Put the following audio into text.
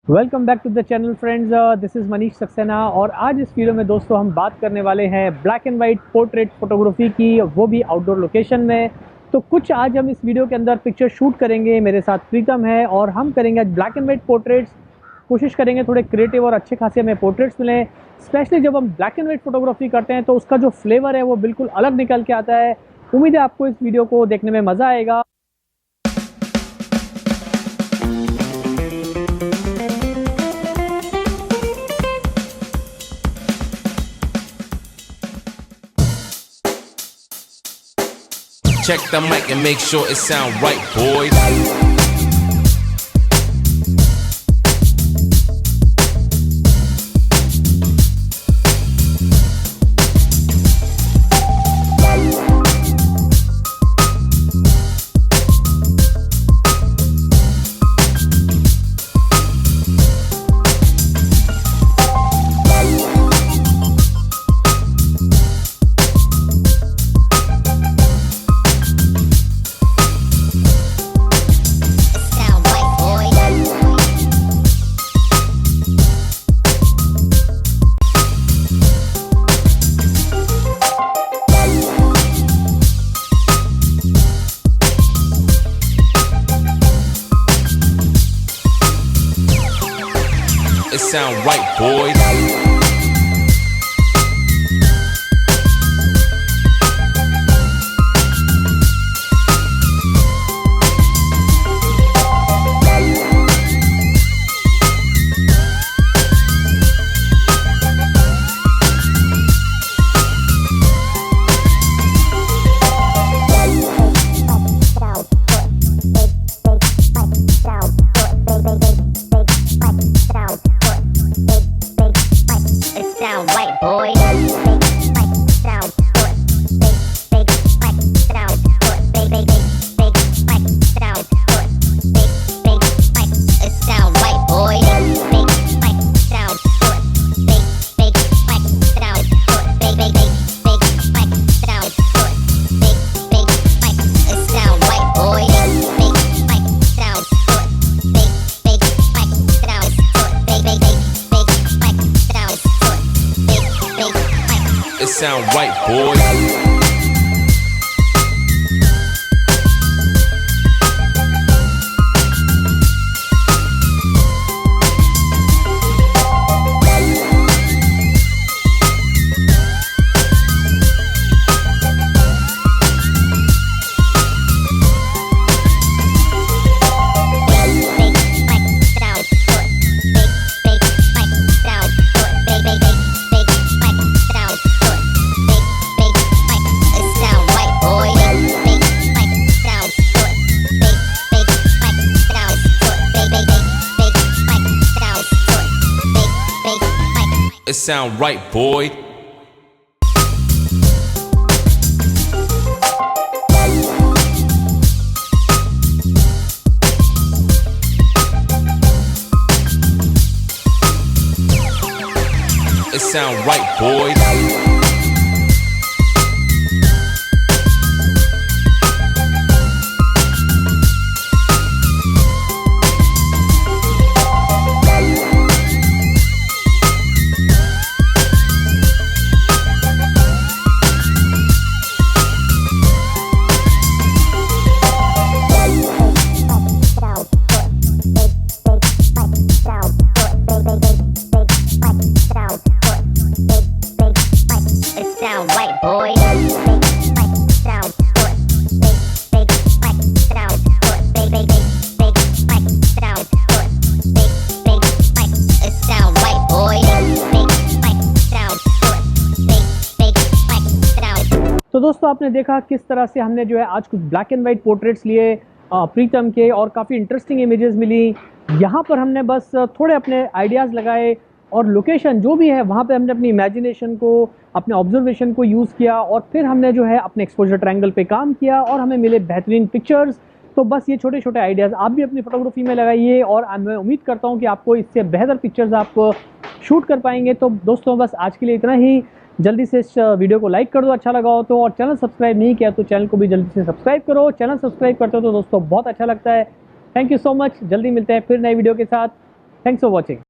Welcome back to the channel friends. This is Manish Saxena और आज इस वीडियो में दोस्तों हम बात करने वाले हैं black and white portrait photography की, वो भी आउटडोर लोकेशन में। तो कुछ आज हम इस वीडियो के अंदर पिक्चर शूट करेंगे। मेरे साथ प्रीतम है और हम करेंगे आज ब्लैक एंड वाइट पोर्ट्रेट्स। कोशिश करेंगे थोड़े क्रिएटिव और अच्छे खासे हमें पोर्ट्रेट्स मिलें। स्पेशली जब हम ब्लैक एंड वाइट फोटोग्राफी करते हैं तो उसका जो फ्लेवर है वो बिल्कुल अलग निकल के आता है। उम्मीद है आपको इस वीडियो को देखने में मज़ा आएगा। Check the mic and make sure it sound right, boys. It sound right, boys. It sound right, boys. It sound right, boy. It sound right, boy. तो दोस्तों आपने देखा किस तरह से हमने जो है आज कुछ ब्लैक एंड वाइट पोर्ट्रेट्स लिए प्रीतम के, और काफ़ी इंटरेस्टिंग इमेजेस मिली। यहाँ पर हमने बस थोड़े अपने आइडियाज़ लगाए और लोकेशन जो भी है वहाँ पे हमने अपनी इमेजिनेशन को, अपने ऑब्जर्वेशन को यूज़ किया और फिर हमने जो है अपने एक्सपोजर ट्रायंगल पे काम किया और हमें मिले बेहतरीन पिक्चर्स। तो बस ये छोटे छोटे आइडियाज़ आप भी अपनी फोटोग्राफी में लगाइए और मैं उम्मीद करता हूँ कि आपको इससे बेहतर पिक्चर्स आप शूट कर पाएंगे। तो दोस्तों बस आज के लिए इतना ही। जल्दी से इस वीडियो को लाइक कर दो अच्छा लगा हो तो, और चैनल सब्सक्राइब नहीं किया तो चैनल को भी जल्दी से सब्सक्राइब करो। चैनल सब्सक्राइब करते हो तो दोस्तों बहुत अच्छा लगता है। Thank you so much. जल्दी मिलते हैं फिर नई वीडियो के साथ। Thanks for watching.